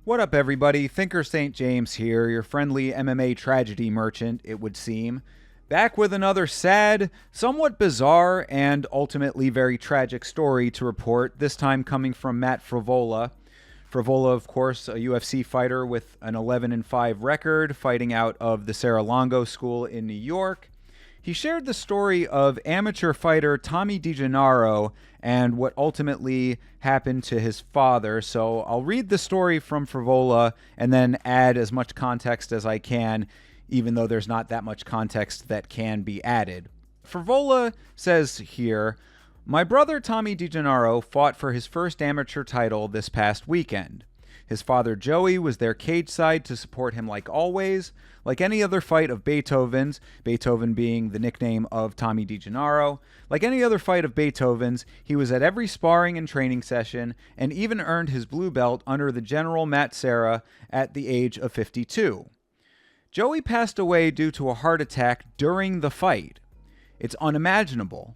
What up, everybody? Thinker St. James here, your friendly MMA tragedy merchant, it would seem. Back with another sad, somewhat bizarre, and ultimately very tragic story to report, this time coming from Matt Frevola. Frevola, of course, a UFC fighter with an 11-5 record, fighting out of the Serra-Longo school in New York. He shared the story of amateur fighter Tommy DiGennaro and what ultimately happened to his father. So I'll read the story from Frevola and then add as much context as I can, even though there's not that much context that can be added. Frevola says here, "My brother Tommy DiGennaro fought for his first amateur title this past weekend. His father Joey was there cage side to support him like always. Like any other fight of Beethoven's, Beethoven being the nickname of Tommy DiGennaro, like any other fight of Beethoven's, he was at every sparring and training session and even earned his blue belt under the General Matt Serra at the age of 52. Joey passed away due to a heart attack during the fight. It's unimaginable.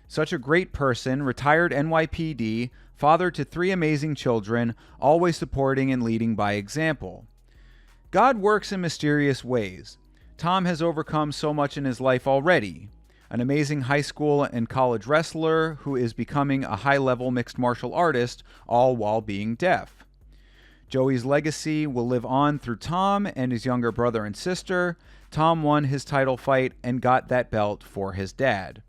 Such a great person, retired NYPD, father to 3 amazing children, always supporting and leading by example. God works in mysterious ways. Tom has overcome so much in his life already. An amazing high school and college wrestler who is becoming a high-level mixed martial artist, all while being deaf. Joey's legacy will live on through Tom and his younger brother and sister. Tom won his title fight and got that belt for his dad.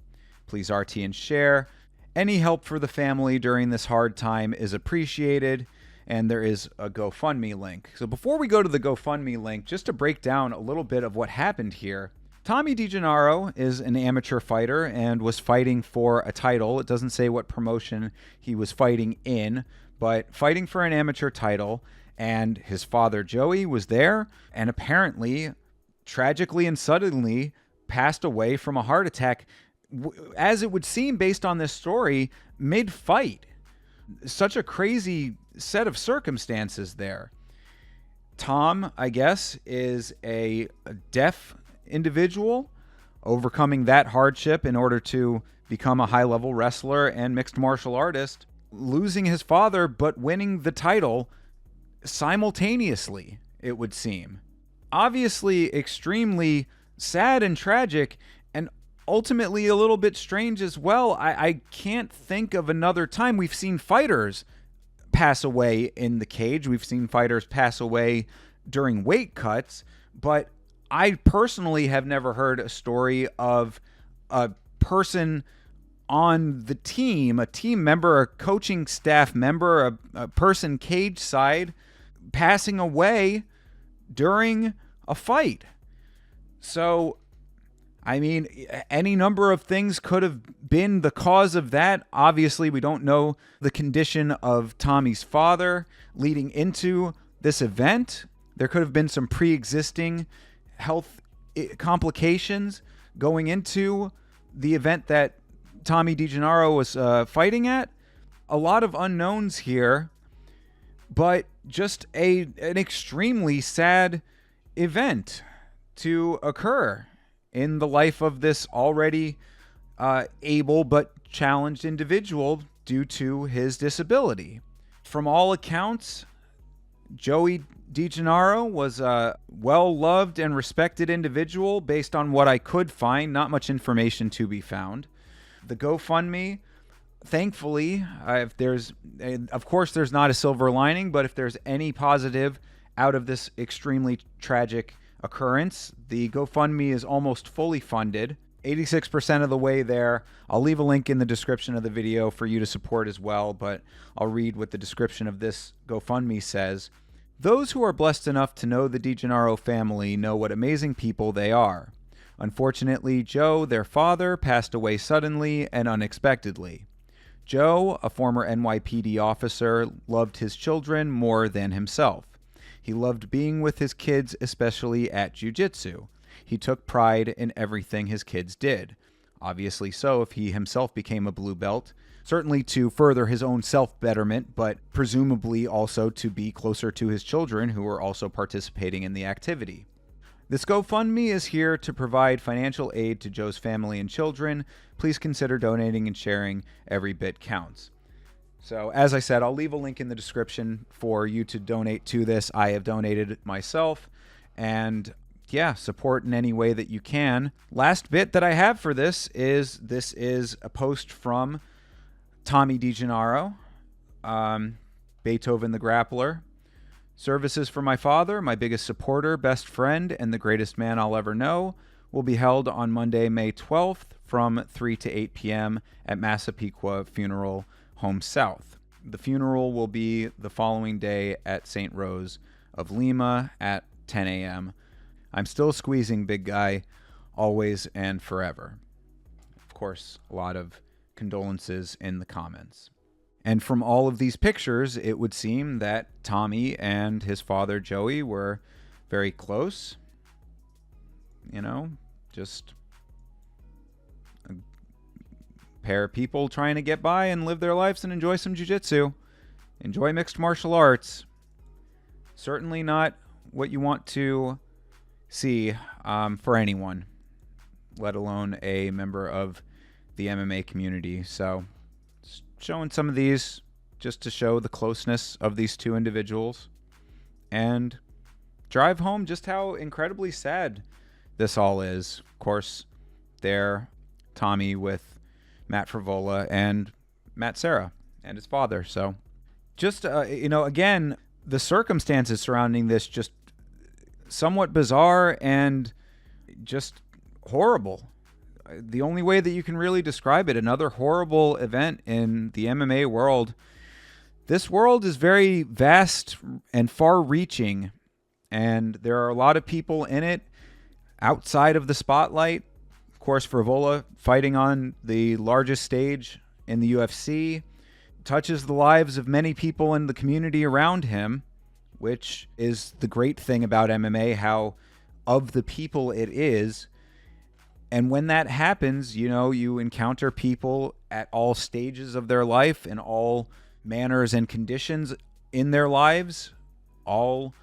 Please RT and share. Any help for the family during this hard time is appreciated." And there is a GoFundMe link. So before we go to the GoFundMe link, just to break down a little bit of what happened here, Tommy DiGennaro is an amateur fighter and was fighting for a title. It doesn't say what promotion he was fighting in, but fighting for an amateur title. And his father, Joey, was there and apparently, tragically and suddenly, passed away from a heart attack, as it would seem based on this story, mid-fight. Such a crazy set of circumstances there. Tom, I guess, is a deaf individual overcoming that hardship in order to become a high-level wrestler and mixed martial artist, losing his father but winning the title simultaneously, it would seem. Obviously extremely sad and tragic, and ultimately a little bit strange as well. I can't think of another time. We've seen fighters pass away in the cage. We've seen fighters pass away during weight cuts, but I personally have never heard a story of a person on the team, a team member, a coaching staff member, a person cage side passing away during a fight. So I mean, any number of things could have been the cause of that. Obviously, we don't know the condition of Tommy's father leading into this event. There could have been some pre-existing health complications going into the event that Tommy DiGennaro was fighting at. A lot of unknowns here, but just an extremely sad event to occur in the life of this already able but challenged individual due to his disability. From all accounts, Joey DiGennaro was a well-loved and respected individual based on what I could find. Not much information to be found. The GoFundMe, thankfully, of course there's not a silver lining, but if there's any positive out of this extremely tragic occurrence, the GoFundMe is almost fully funded, 86% of the way there. I'll leave a link in the description of the video for you to support as well, but I'll read what the description of this GoFundMe says. "Those who are blessed enough to know the DiGennaro family know what amazing people they are. Unfortunately, Joe, their father, passed away suddenly and unexpectedly. Joe, a former NYPD officer, loved his children more than himself. He loved being with his kids, especially at jiu-jitsu. He took pride in everything his kids did. Obviously so if he himself became a blue belt, certainly to further his own self-betterment, but presumably also to be closer to his children who were also participating in the activity. This GoFundMe is here to provide financial aid to Joe's family and children. Please consider donating and sharing. Every bit counts." So, as I said, I'll leave a link in the description for you to donate to this. I have donated myself, and yeah, support in any way that you can. Last bit that I have for this is a post from Tommy DiGennaro, Beethoven the Grappler. Services for my father, my biggest supporter, best friend, and the greatest man I'll ever know, will be held on Monday, May 12th from 3 to 8 p.m. at Massapequa Funeral Home South. The funeral will be the following day at St. Rose of Lima at 10 a.m. I'm still squeezing, big guy, always and forever. Of course, a lot of condolences in the comments. And from all of these pictures, it would seem that Tommy and his father, Joey, were very close. You know, just a pair of people trying to get by and live their lives and enjoy some jiu-jitsu. Enjoy mixed martial arts. Certainly not what you want to see for anyone, let alone a member of the MMA community. So, showing some of these just to show the closeness of these two individuals and drive home just how incredibly sad this all is. Of course, there, Tommy with Matt Frevola and Matt Serra and his father. So just, again, the circumstances surrounding this just somewhat bizarre and just horrible. The only way that you can really describe it, another horrible event in the MMA world. This world is very vast and far-reaching, and there are a lot of people in it outside of the spotlight. Of course, Frevola fighting on the largest stage in the UFC touches the lives of many people in the community around him, which is the great thing about MMA, how of the people it is. And when that happens, you encounter people at all stages of their life, in all manners and conditions in their lives, all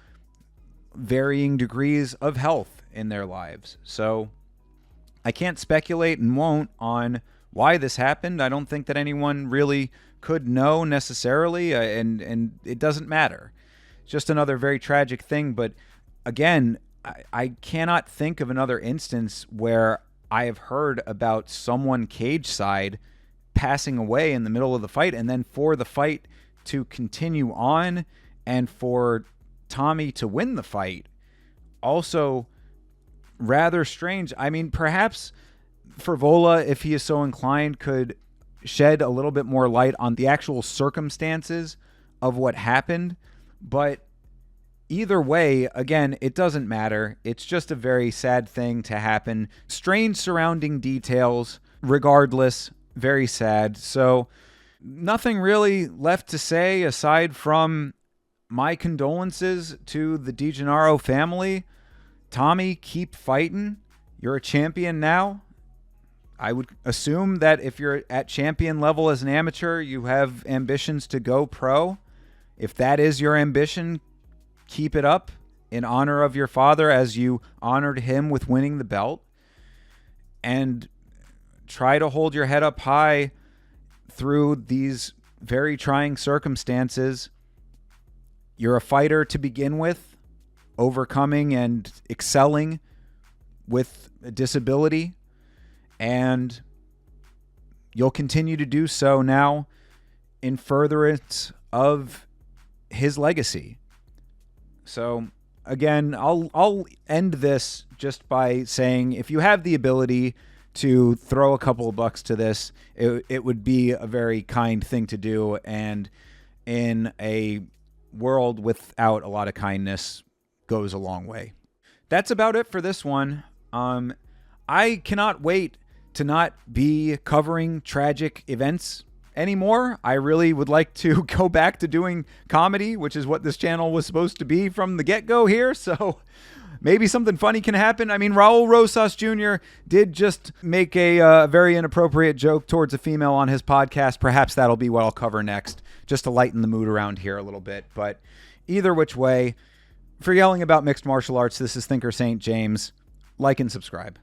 varying degrees of health in their lives. So I can't speculate and won't on why this happened. I don't think that anyone really could know necessarily, and it doesn't matter. It's just another very tragic thing. But again, I cannot think of another instance where I have heard about someone cage side passing away in the middle of the fight, and then for the fight to continue on and for Tommy to win the fight. Also rather strange. I mean, perhaps Frevola, if he is so inclined, could shed a little bit more light on the actual circumstances of what happened. But either way, again, it doesn't matter. It's just a very sad thing to happen. Strange surrounding details. Regardless, very sad. So nothing really left to say aside from my condolences to the DiGennaro family. Tommy, keep fighting. You're a champion now. I would assume that if you're at champion level as an amateur, you have ambitions to go pro. If that is your ambition, keep it up in honor of your father as you honored him with winning the belt. And try to hold your head up high through these very trying circumstances. You're a fighter to begin with, overcoming and excelling with a disability. And you'll continue to do so now in furtherance of his legacy. So again, I'll end this just by saying, if you have the ability to throw a couple of bucks to this, it would be a very kind thing to do. And in a world without a lot of kindness, goes a long way. That's about it for this one. I cannot wait to not be covering tragic events anymore. I really would like to go back to doing comedy, which is what this channel was supposed to be from the get-go here. So maybe something funny can happen. I mean, Raul Rosas Jr. did just make a very inappropriate joke towards a female on his podcast. Perhaps that'll be what I'll cover next, just to lighten the mood around here a little bit. But either which way, for yelling about mixed martial arts, this is Thinker St. James. Like and subscribe.